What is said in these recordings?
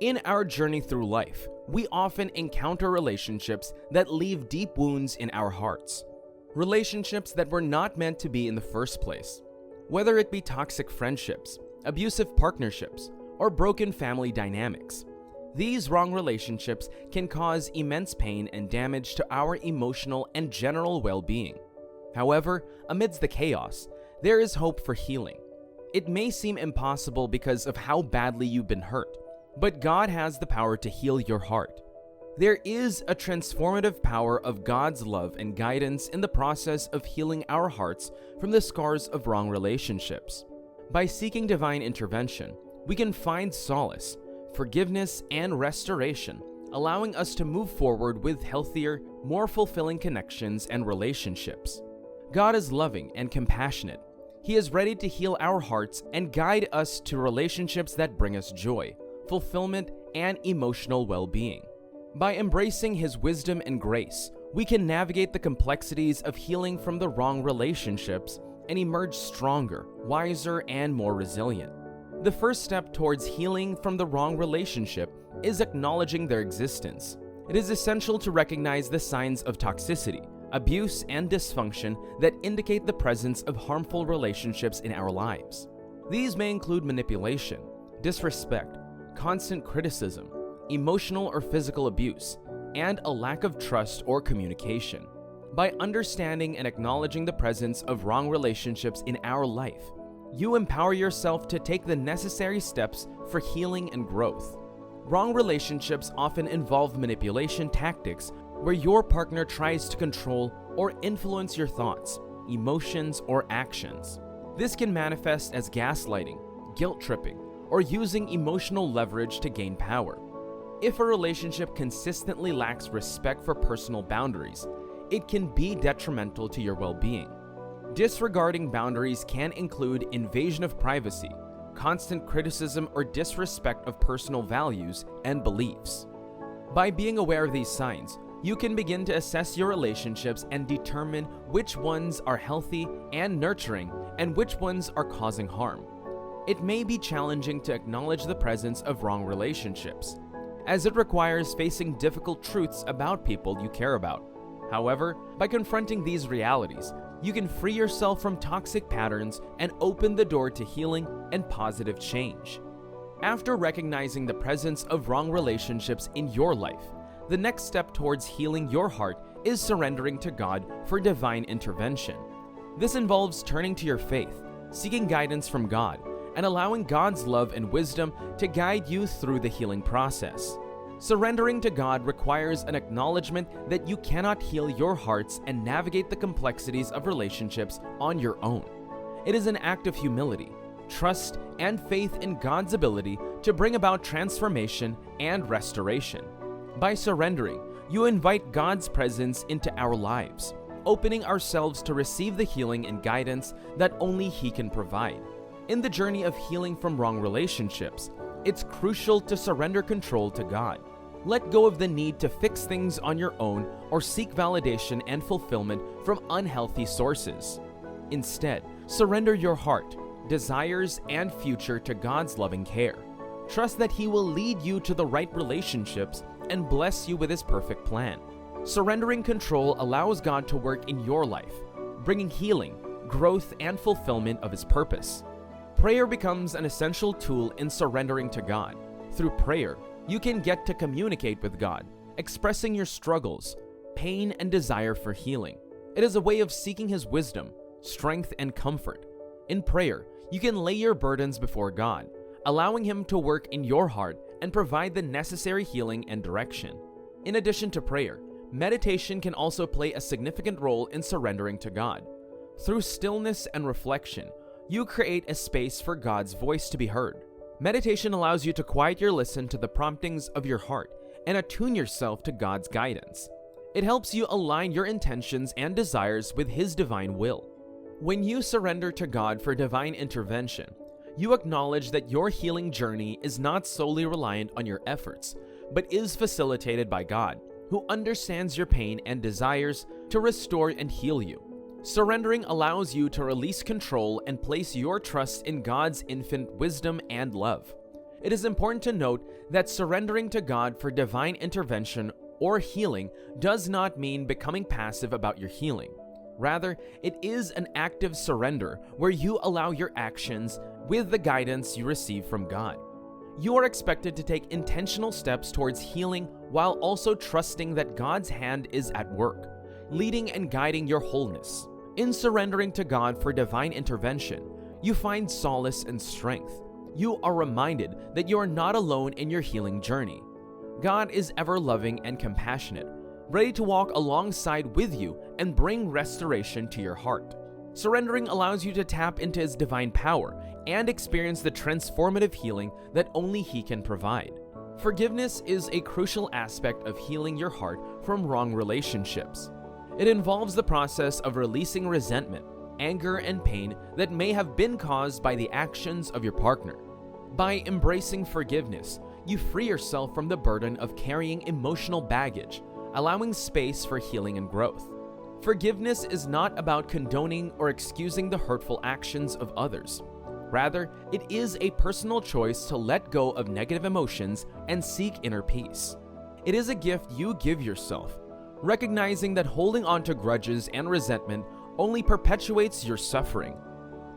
In our journey through life, we often encounter relationships that leave deep wounds in our hearts. Relationships that were not meant to be in the first place. Whether it be toxic friendships, abusive partnerships, or broken family dynamics, these wrong relationships can cause immense pain and damage to our emotional and general well-being. However, amidst the chaos, there is hope for healing. It may seem impossible because of how badly you've been hurt, but God has the power to heal your heart. There is a transformative power of God's love and guidance in the process of healing our hearts from the scars of wrong relationships. By seeking divine intervention, we can find solace, forgiveness, and restoration, allowing us to move forward with healthier, more fulfilling connections and relationships. God is loving and compassionate. He is ready to heal our hearts and guide us to relationships that bring us joy, fulfillment, and emotional well-being. By embracing His wisdom and grace, we can navigate the complexities of healing from the wrong relationships and emerge stronger, wiser, and more resilient. The first step towards healing from the wrong relationship is acknowledging their existence. It is essential to recognize the signs of toxicity, abuse, and dysfunction that indicate the presence of harmful relationships in our lives. These may include manipulation, disrespect, constant criticism, emotional or physical abuse, and a lack of trust or communication. By understanding and acknowledging the presence of wrong relationships in our life, you empower yourself to take the necessary steps for healing and growth. Wrong relationships often involve manipulation tactics where your partner tries to control or influence your thoughts, emotions, or actions. This can manifest as gaslighting, guilt-tripping, or using emotional leverage to gain power. If a relationship consistently lacks respect for personal boundaries, it can be detrimental to your well-being. Disregarding boundaries can include invasion of privacy, constant criticism, or disrespect of personal values and beliefs. By being aware of these signs, you can begin to assess your relationships and determine which ones are healthy and nurturing and which ones are causing harm. It may be challenging to acknowledge the presence of wrong relationships, as it requires facing difficult truths about people you care about. However, by confronting these realities, you can free yourself from toxic patterns and open the door to healing and positive change. After recognizing the presence of wrong relationships in your life, the next step towards healing your heart is surrendering to God for divine intervention. This involves turning to your faith, seeking guidance from God, and allowing God's love and wisdom to guide you through the healing process. Surrendering to God requires an acknowledgement that you cannot heal your hearts and navigate the complexities of relationships on your own. It is an act of humility, trust, and faith in God's ability to bring about transformation and restoration. By surrendering, you invite God's presence into our lives, opening ourselves to receive the healing and guidance that only He can provide. In the journey of healing from wrong relationships, it's crucial to surrender control to God. Let go of the need to fix things on your own or seek validation and fulfillment from unhealthy sources. Instead, surrender your heart, desires, and future to God's loving care. Trust that He will lead you to the right relationships and bless you with His perfect plan. Surrendering control allows God to work in your life, bringing healing, growth, and fulfillment of His purpose. Prayer becomes an essential tool in surrendering to God. Through prayer, you can get to communicate with God, expressing your struggles, pain, and desire for healing. It is a way of seeking His wisdom, strength, and comfort. In prayer, you can lay your burdens before God, allowing Him to work in your heart and provide the necessary healing and direction. In addition to prayer, meditation can also play a significant role in surrendering to God. Through stillness and reflection, you create a space for God's voice to be heard. Meditation allows you to quiet your listen to the promptings of your heart and attune yourself to God's guidance. It helps you align your intentions and desires with His divine will. When you surrender to God for divine intervention, you acknowledge that your healing journey is not solely reliant on your efforts, but is facilitated by God, who understands your pain and desires to restore and heal you. Surrendering allows you to release control and place your trust in God's infinite wisdom and love. It is important to note that surrendering to God for divine intervention or healing does not mean becoming passive about your healing. Rather, it is an active surrender where you allow your actions with the guidance you receive from God. You are expected to take intentional steps towards healing while also trusting that God's hand is at work, leading and guiding your wholeness. In surrendering to God for divine intervention, you find solace and strength. You are reminded that you are not alone in your healing journey. God is ever loving and compassionate, ready to walk alongside with you and bring restoration to your heart. Surrendering allows you to tap into His divine power and experience the transformative healing that only He can provide. Forgiveness is a crucial aspect of healing your heart from wrong relationships. It involves the process of releasing resentment, anger, and pain that may have been caused by the actions of your partner. By embracing forgiveness, you free yourself from the burden of carrying emotional baggage, allowing space for healing and growth. Forgiveness is not about condoning or excusing the hurtful actions of others. Rather, it is a personal choice to let go of negative emotions and seek inner peace. It is a gift you give yourself, recognizing that holding on to grudges and resentment only perpetuates your suffering.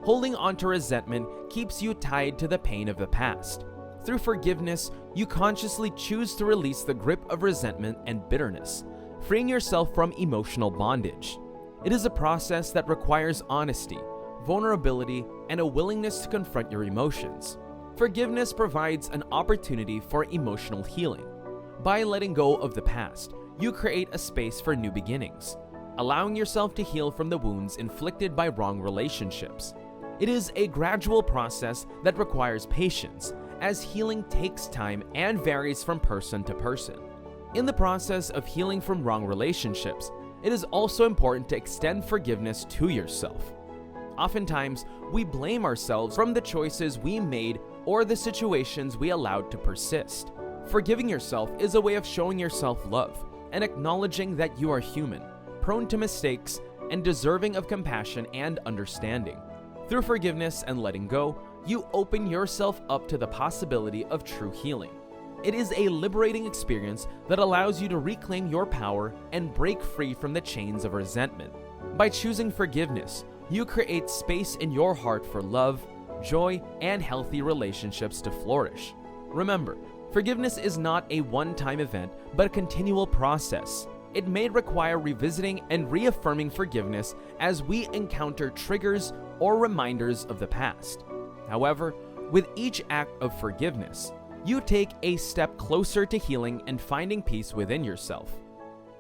Holding on to resentment keeps you tied to the pain of the past. Through forgiveness, you consciously choose to release the grip of resentment and bitterness, freeing yourself from emotional bondage. It is a process that requires honesty, vulnerability, and a willingness to confront your emotions. Forgiveness provides an opportunity for emotional healing. By letting go of the past, you create a space for new beginnings, allowing yourself to heal from the wounds inflicted by wrong relationships. It is a gradual process that requires patience, as healing takes time and varies from person to person. In the process of healing from wrong relationships, it is also important to extend forgiveness to yourself. Oftentimes, we blame ourselves from the choices we made or the situations we allowed to persist. Forgiving yourself is a way of showing yourself love and acknowledging that you are human, prone to mistakes, and deserving of compassion and understanding. Through forgiveness and letting go, you open yourself up to the possibility of true healing. It is a liberating experience that allows you to reclaim your power and break free from the chains of resentment. By choosing forgiveness, you create space in your heart for love, joy, and healthy relationships to flourish. Remember, forgiveness is not a one-time event, but a continual process. It may require revisiting and reaffirming forgiveness as we encounter triggers or reminders of the past. However, with each act of forgiveness, you take a step closer to healing and finding peace within yourself.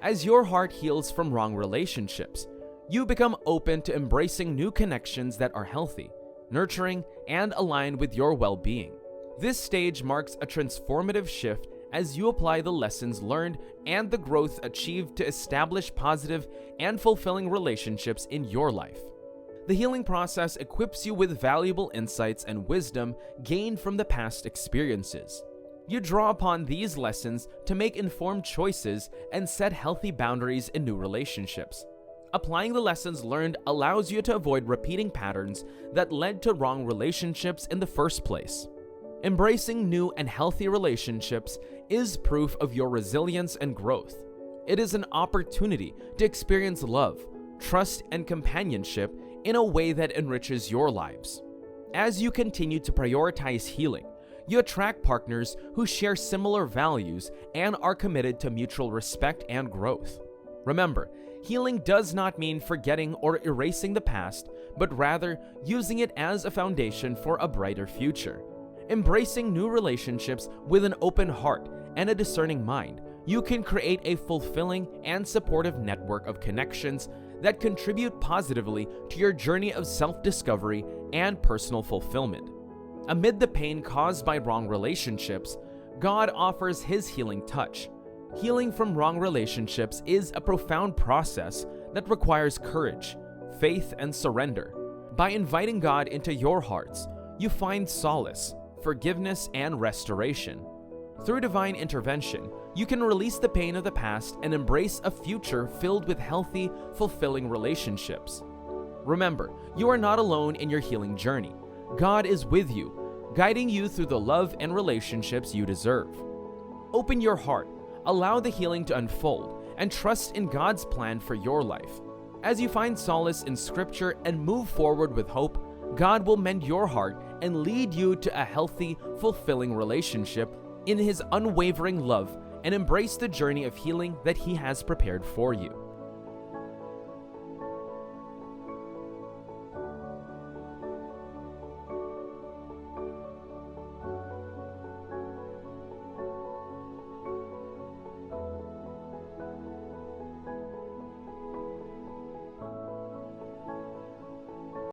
As your heart heals from wrong relationships, you become open to embracing new connections that are healthy, nurturing, and aligned with your well-being. This stage marks a transformative shift as you apply the lessons learned and the growth achieved to establish positive and fulfilling relationships in your life. The healing process equips you with valuable insights and wisdom gained from the past experiences. You draw upon these lessons to make informed choices and set healthy boundaries in new relationships. Applying the lessons learned allows you to avoid repeating patterns that led to wrong relationships in the first place. Embracing new and healthy relationships is proof of your resilience and growth. It is an opportunity to experience love, trust, and companionship in a way that enriches your lives. As you continue to prioritize healing, you attract partners who share similar values and are committed to mutual respect and growth. Remember, healing does not mean forgetting or erasing the past, but rather using it as a foundation for a brighter future. Embracing new relationships with an open heart and a discerning mind, you can create a fulfilling and supportive network of connections that contribute positively to your journey of self-discovery and personal fulfillment. Amid the pain caused by wrong relationships, God offers His healing touch. Healing from wrong relationships is a profound process that requires courage, faith, and surrender. By inviting God into your hearts, you find solace, forgiveness, and restoration. Through divine intervention, you can release the pain of the past and embrace a future filled with healthy, fulfilling relationships. Remember, you are not alone in your healing journey. God is with you, guiding you through the love and relationships you deserve. Open your heart, allow the healing to unfold, and trust in God's plan for your life. As you find solace in Scripture and move forward with hope, God will mend your heart and lead you to a healthy, fulfilling relationship in His unwavering love and embrace the journey of healing that He has prepared for you.